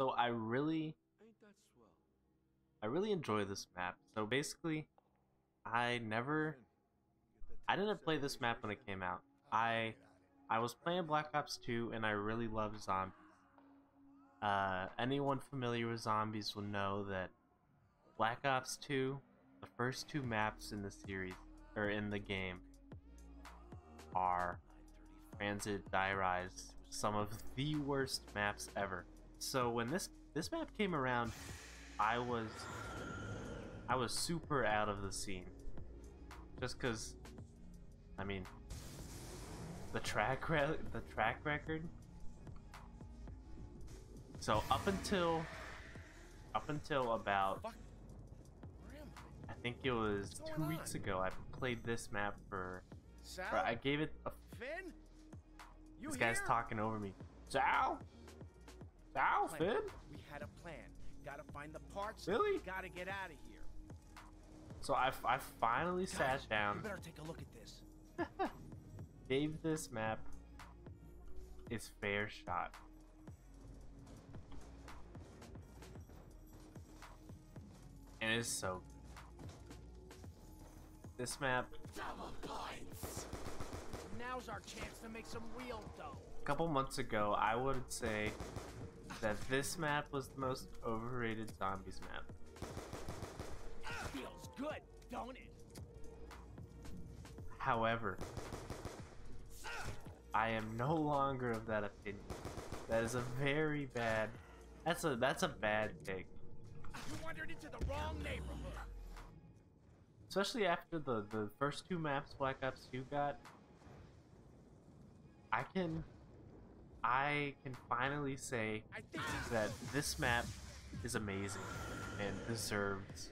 So I really enjoy this map. So basically, I never I didn't play this map when it came out. I was playing Black Ops 2 and I really loved zombies. Anyone familiar with zombies will know that Black Ops 2, the first two maps in the series or in the game, are Transit, Die Rise, some of the worst maps ever. So when this map came around, I was super out of the scene, just because, I mean, the track record. So up until about, I think it was 2 weeks ago, I played this map for I gave it a. Finn? This guy's talking over me. Sal? Sal, Finn? We had a plan. Gotta find the parts. Really? Gotta get out of here. So I finally sat down. You better take a look at this. Gave this map its fair shot. And it's so good. This map. Double points. Now's our chance to make some real dough. A couple months ago, I would say that this map was the most overrated zombies map. Feels good, don't it? However, I am no longer of that opinion. That is a very bad. That's a bad take. You wandered into the wrong neighborhood. Especially after the first two maps Black Ops 2 got. I can finally say that this map is amazing and deserves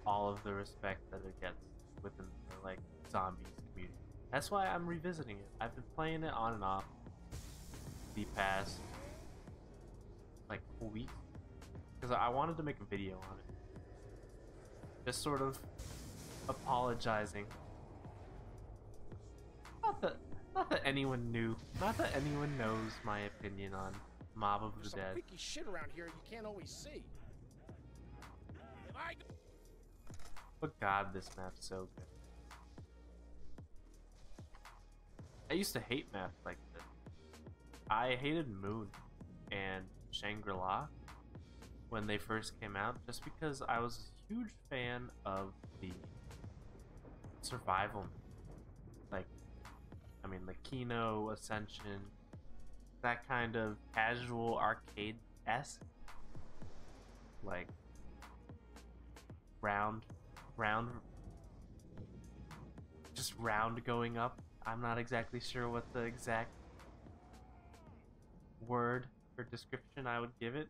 all of the respect that it gets within the like zombies community. That's why I'm revisiting it. I've been playing it on and off the past like 4 weeks because I wanted to make a video on it. Just sort of apologizing. Not that anyone knew. Not that anyone knows my opinion on Mob of the There's Dead. some freaky shit around here you can't always see. But God, this map's so good. I used to hate maps like this. I hated Moon and Shangri-La when they first came out, just because I was a huge fan of the survival. Like, I mean, the Kino, Ascension, that kind of casual arcade-esque, like round, just round going up. I'm not exactly sure what the exact word or description I would give it.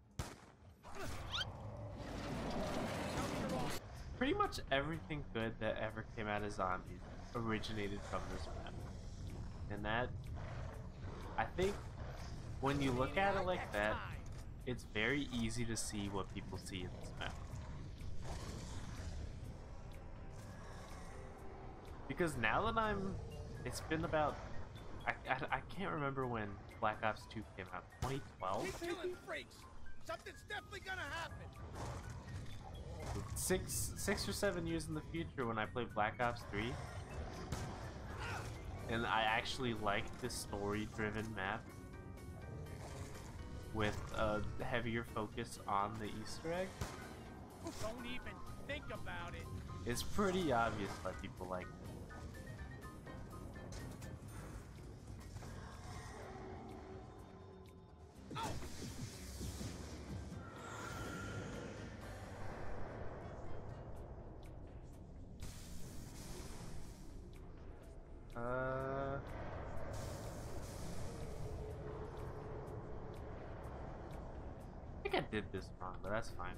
Pretty much everything good that ever came out of zombies originated from this map. And that, I think, when you look at it like that, it's very easy to see what people see in this map. Because now that it's been about, I can't remember when Black Ops 2 came out, 2012 Keep maybe? killing freaks. Something's definitely gonna happen. 6 or 7 years in the future when I play Black Ops 3. And I actually like this story-driven map with a heavier focus on the Easter egg. Don't even think about it. It's pretty obvious why people like it. I think I did this wrong, but that's fine.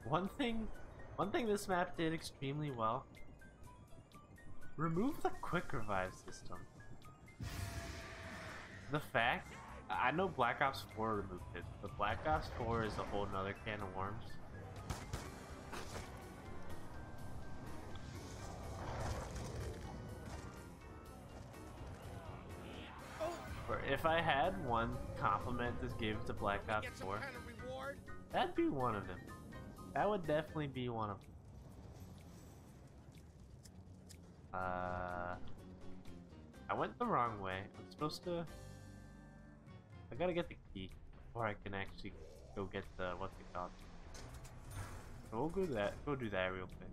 One thing this map did extremely well. Remove the quick revive system. The fact, I know Black Ops 4 removed it, but Black Ops 4 is a whole nother can of worms. if I had one compliment to give to Black Ops Get some 4, kind of reward? that'd be one of them. That would definitely be one of them. I went the wrong way. I'm supposed to... I gotta get the key before I can actually go get the... what's it called? So we'll go do that real quick.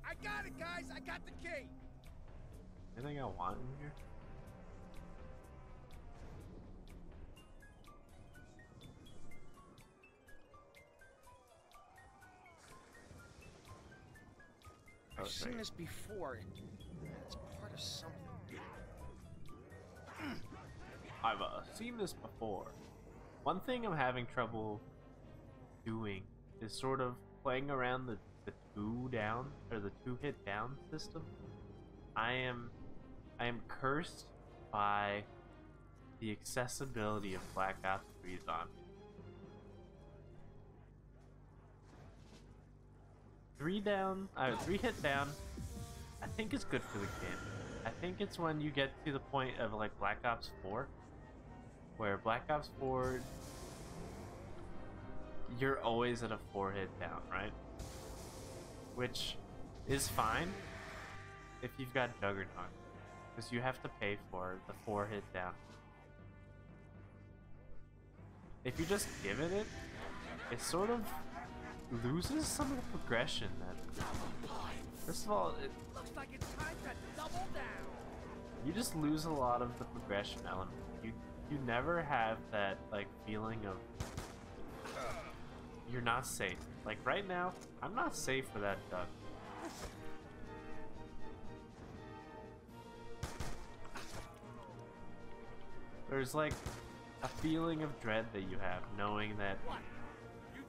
I got it, guys. I got the key. Anything I want in here? I've seen this before, and it's part of something. I've seen this before. One thing I'm having trouble doing is sort of playing around the two down or the two hit down system. I am cursed by the accessibility of Black Ops 3 Zombies. 3 hit down, I think is good for the game. I think it's when you get to the point of like Black Ops 4, where Black Ops 4, you're always at a 4 hit down, right? Which is fine if you've got Juggernaut, because you have to pay for the 4 hit down. If you just give it, it sort of loses some of the progression. Then, first of all, Looks like it's time to double down. you just lose a lot of the progression element. You never have that like feeling of you're not safe. Like right now, I'm not safe for that duck. There's like a feeling of dread that you have knowing that What?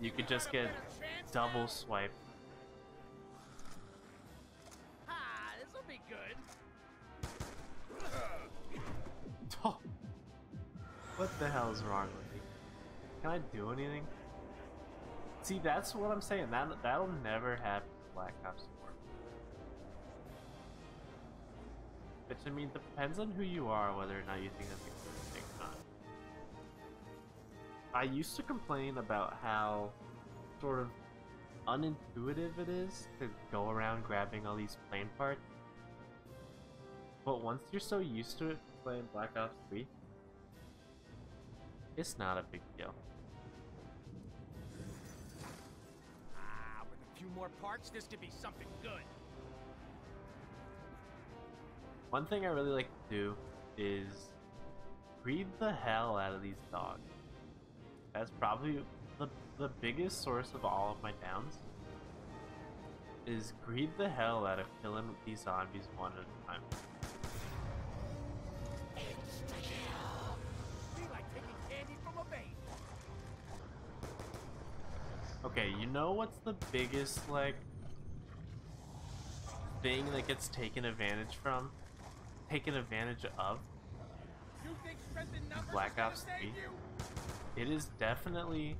you could just get double swiped. Ah, this'll be good. Oh, what the hell is wrong with me? Can I do anything? See, that's what I'm saying. That'll never happen in Black Ops 4. Which, I mean, depends on who you are, whether or not you think that's a good thing or not. I used to complain about how sort of unintuitive it is to go around grabbing all these plane parts. But once you're so used to it playing Black Ops 3, it's not a big deal. Ah, with a few more parts, this could be something good. One thing I really like to do is breed the hell out of these dogs. That's probably the biggest source of all of my downs. Is greed the hell out of killing these zombies one at a time. Be like taking candy from a baby. Okay, you know what's the biggest like thing that gets taken advantage of? You think strength in numbers Black is gonna Ops save 3? you? It is definitely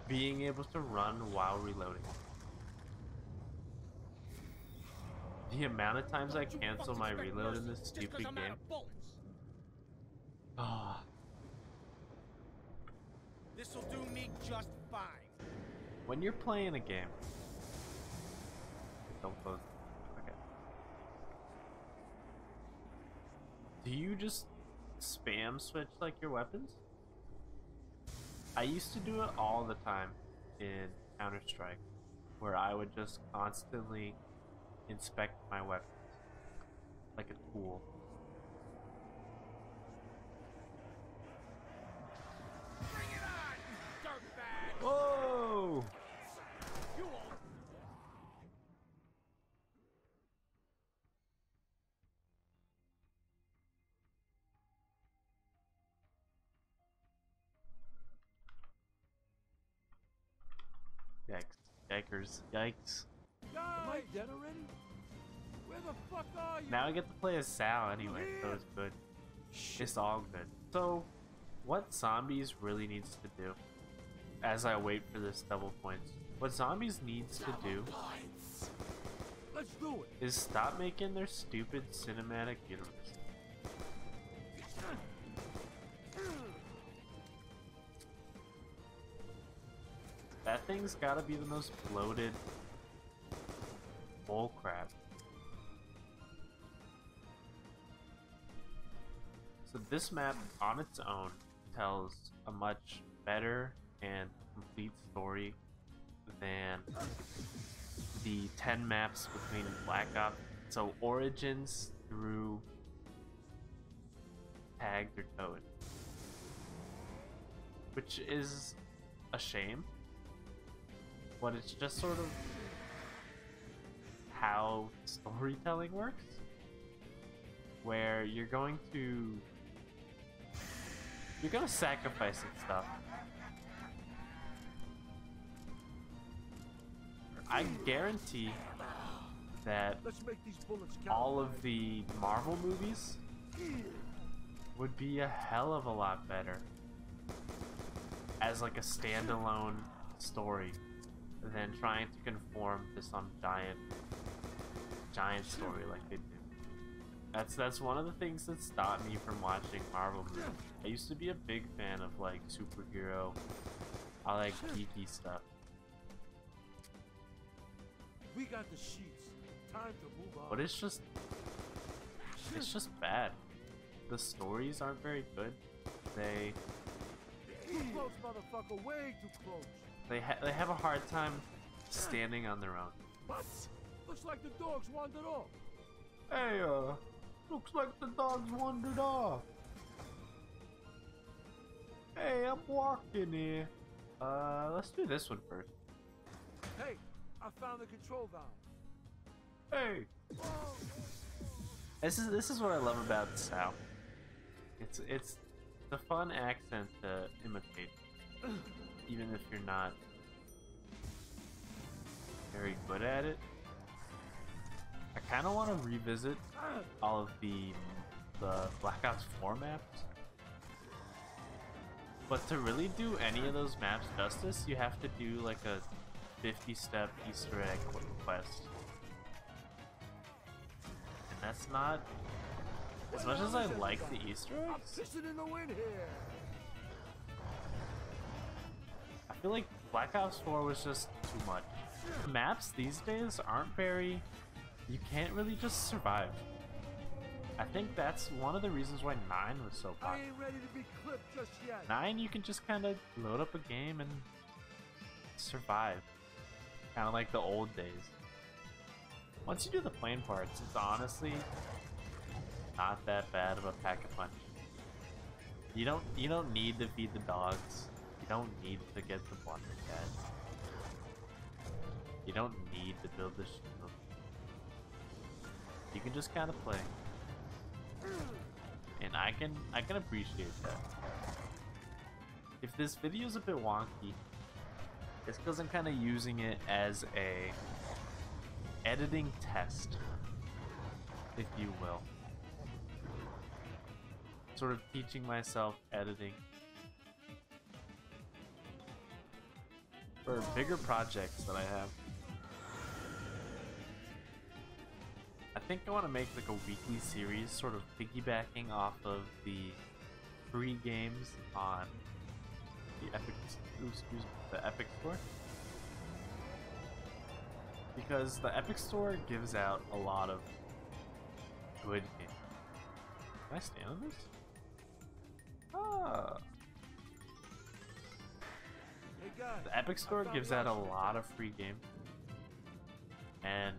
being able to run while reloading. The amount of times I Don't you cancel fucking my expect reload in mercy this just stupid 'cause I'm game. out of bullets. Ah, This'll do me just fine. when you're playing a game, don't close. Okay. Do you just spam switch like your weapons? I used to do it all the time in Counter-Strike, where I would just constantly inspect my weapons like a tool. Bring it on, you dirtbag! Whoa! You won't. Yikes. Yikers. Yikes. Am I dead already? Where the fuck are you? Now I get to play as Sal anyway, so it's good. It's all good. So, what Zombies really needs to do, as I wait for this double points, what Zombies needs to do Let's do it. is stop making their stupid cinematic universe. That thing's gotta be the most bloated bullcrap. So this map on its own tells a much better and complete story than the 10 maps between Black Ops. So Origins through Tagged or Toad, which is a shame, but it's just sort of how storytelling works, where you're gonna sacrifice some stuff. I guarantee that Let's make these bullets count. all of the Marvel movies would be a hell of a lot better as like a standalone story than trying to conform to some giant story like they do. That's one of the things that stopped me from watching Marvel movies. I used to be a big fan of like superhero, I like geeky stuff. We got the sheets. Time to move on. But it's just bad. The stories aren't very good. They Too close, motherfucker. Way too close. they have a hard time standing on their own. What? Looks like the dogs wandered off. Hey, looks like the dogs wandered off. Hey, I'm walking here. Let's do this one first. Hey, I found the control valve. Hey, Oh. this is what I love about the South. It's the fun accent to imitate, even if you're not very good at it. I kind of want to revisit all of the Black Ops 4 maps, but to really do any of those maps justice, you have to do like a 50-step Easter egg quest, and that's not as much as I like the Easter I'm eggs. pissing in the wind here. I feel like Black Ops 4 was just too much. The maps these days aren't very... You can't really just survive. I think that's one of the reasons why 9 was so I popular. ain't ready to be clipped just yet. 9, you can just kind of load up a game and survive. Kind of like the old days. Once you do the plane parts, it's honestly not that bad of a pack a punch. You don't need to feed the dogs. You don't need to get the blunder pads. You don't need to build the shield. You can just kind of play, and I can appreciate that. If this video is a bit wonky, it's because I'm kind of using it as a editing test, if you will. Sort of teaching myself editing for bigger projects that I have. I think I want to make like a weekly series, sort of piggybacking off of the free games on the Epic Store, because the Epic Store gives out a lot of good games. Can I stand on this? Ah. Hey guys, The Epic Store gives out a lot of free games, and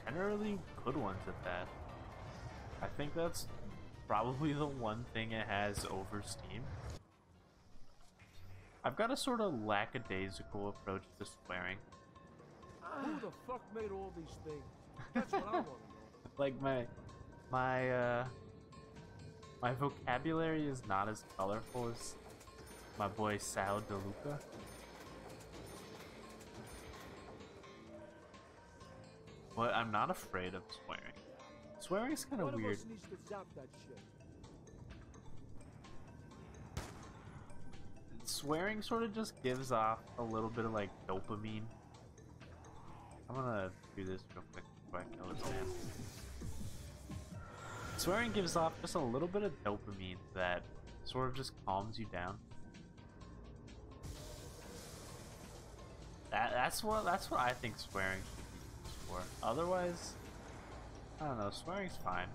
generally good ones at that. I think that's probably the one thing it has over Steam. I've got a sort of lackadaisical approach to swearing. who the fuck made all these things? That's what I want to know. Like my vocabulary is not as colorful as my boy Sal DeLuca. But I'm not afraid of swearing. Swearing is kind of One of weird. us needs to zap that shit. Swearing sort of just gives off a little bit of like dopamine. I'm gonna do this real quick before I kill this man. Swearing gives off just a little bit of dopamine that sort of just calms you down. That's what I think swearing should be used for. Otherwise, I don't know, swearing's fine.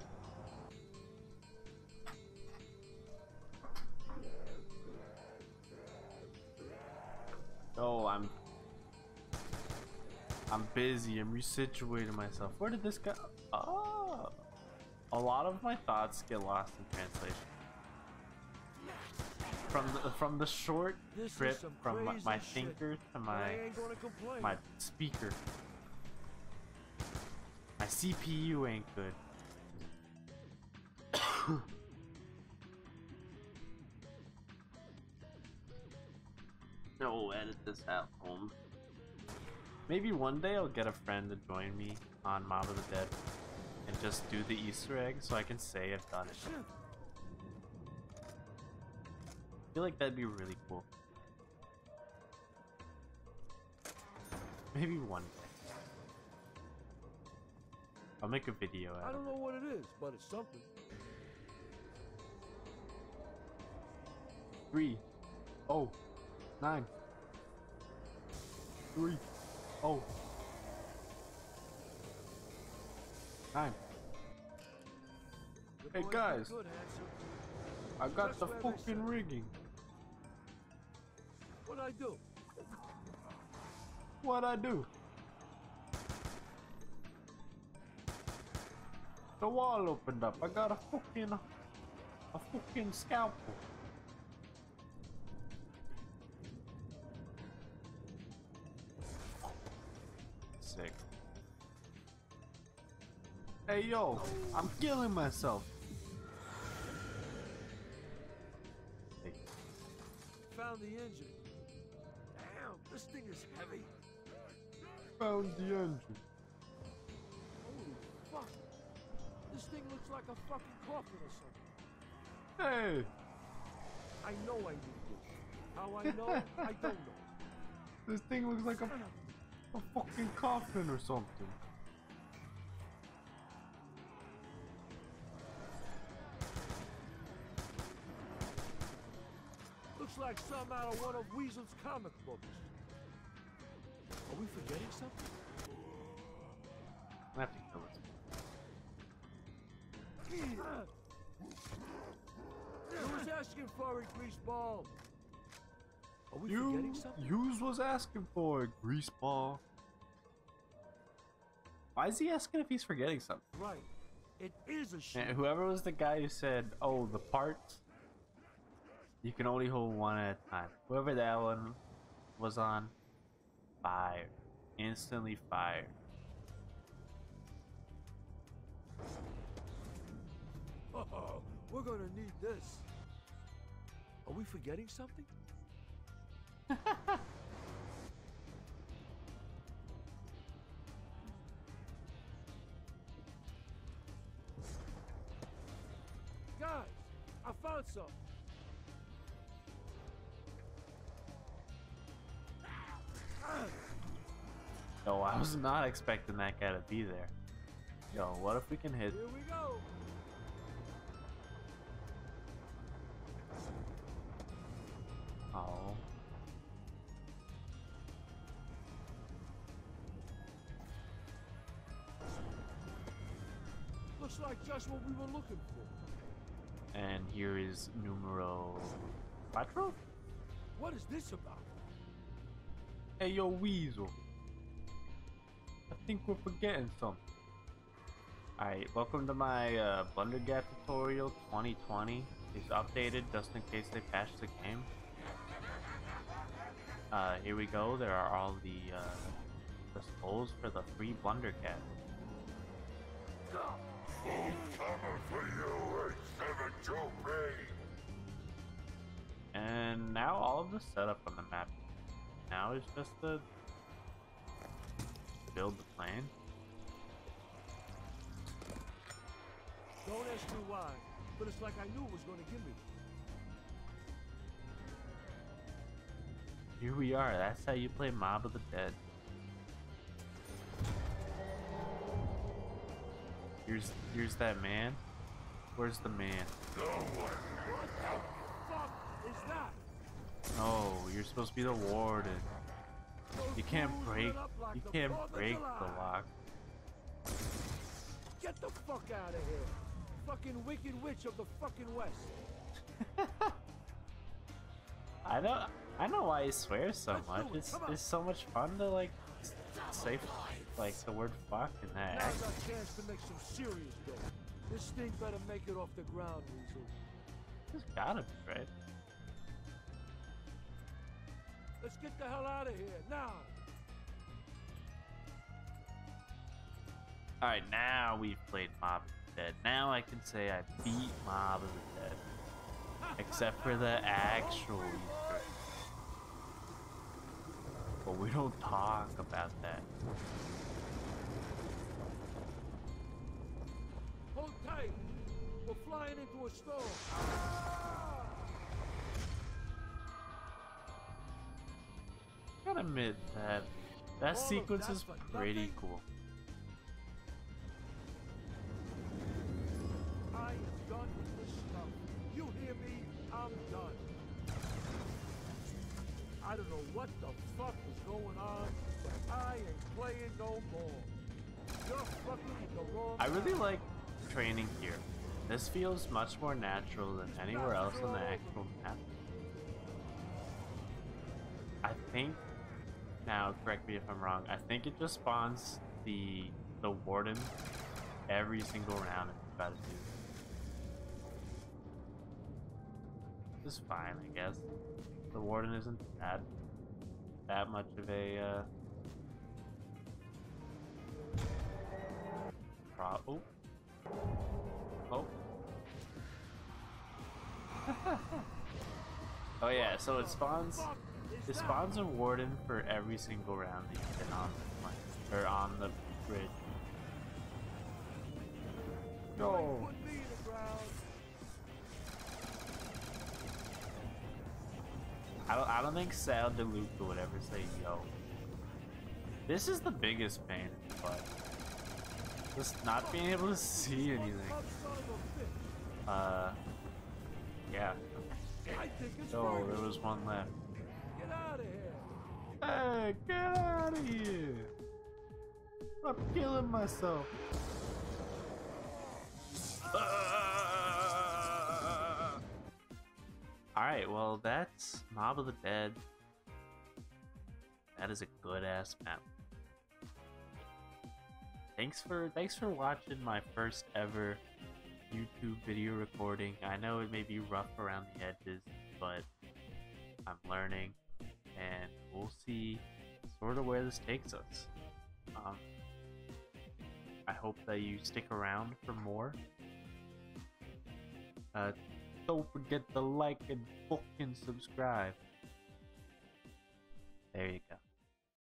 Oh, I'm busy. I'm resituating myself. Where did this go? Oh, a lot of my thoughts get lost in translation. From the short trip from my thinker to my speaker. My CPU ain't good. No, edit this out, home. Maybe one day I'll get a friend to join me on Mob of the Dead and just do the Easter egg so I can say I've done it. I feel like that'd be really cool. Maybe one day. I'll make a video out of it. I don't know what it is, but it's something. 3, 0, 9, 3, 0, 9. Hey guys, I got the fucking rigging. What'd I do? What'd I do? The wall opened up. I got a fucking scalpel. Sick. Hey yo, I'm killing myself. Hey. Found the engine. Damn, this thing is heavy. Found the engine. Holy fuck. This thing looks like a fucking coffin or something. Hey. I know I need this. How I know, I don't know. This thing looks like a fucking coffin or something. Looks like some out of one of Weasel's comic books. Are we forgetting something? I have to kill this. Who was asking for it, greaseball? Are we forgetting something? Yous was asking for it, greaseball. Why is he asking if he's forgetting something? Right. It is a ship. And whoever was the guy who said, "Oh, the parts, you can only hold one at a time." Whoever that one was on, fire, instantly fire. Oh, we're gonna need this. Are we forgetting something? Guys, I found some. Yo, I was not expecting that guy to be there. Yo, what if we can hit? Here we go. Oh. Looks like just what we were looking for. And here is numero 4. What is this about? Hey yo, Weasel. I think we're forgetting something. Alright, welcome to my Blunder Gap tutorial 2020. It's updated just in case they patch the game. Here we go. There are all the skulls for the free Blunder Gap. And now all of the setup on the map now is just to build the plane. Don't ask me why, but it's like I knew it was going to give me. Here we are. That's how you play Mob of the Dead. Here's that man. Where's the man? What the fuck is that? Oh, you're supposed to be the warden. You can't Those break. lit up like You the can't 4th of break July. the lock. Get the fuck out of here. Fucking wicked witch of the fucking west. I know why he swears so Let's much. do it, come on. It's so much fun to like say like the word fuck in that Now's act. our chance to make some serious dough. This thing better make it off the ground, Weasel. It's gotta be, right? Let's get the hell out of here, now! Alright, now we've played Mob of the Dead. Now I can say I beat Mob of the Dead. Except for the actual Easter eggs. But we don't talk about that. Hold tight! We're flying into a storm! I gotta admit that that All of sequence that is for pretty nothing? cool. I am done with this stuff. You hear me? I'm done. I don't know what the fuck is going on, but I ain't playing no more. You're fucking with the wrong I really guy. like training here. This feels much more natural than anywhere else on the actual map. I think, now correct me if I'm wrong, I think it just spawns the warden every single round if you try to do it. Which is fine, I guess. The warden isn't that much of a oh. Oh. Oh yeah, so it spawns a warden for every single round that you've been on the plane or on the bridge. You ain't No. putting me in the ground. I don't think Sal DeLuca would ever say yo. This is the biggest pain in the butt. Just not being able to see anything. Son of a bitch. Yeah. I think it's Oh, murder. there was one left. Get out of here. Hey, get out of here! I'm killing myself. Alright, well that's Mob of the Dead. That is a good ass map. Thanks for watching my first ever YouTube video recording. I know it may be rough around the edges, but I'm learning and we'll see sort of where this takes us. I hope that you stick around for more. Don't forget to like and fucking subscribe. There you go.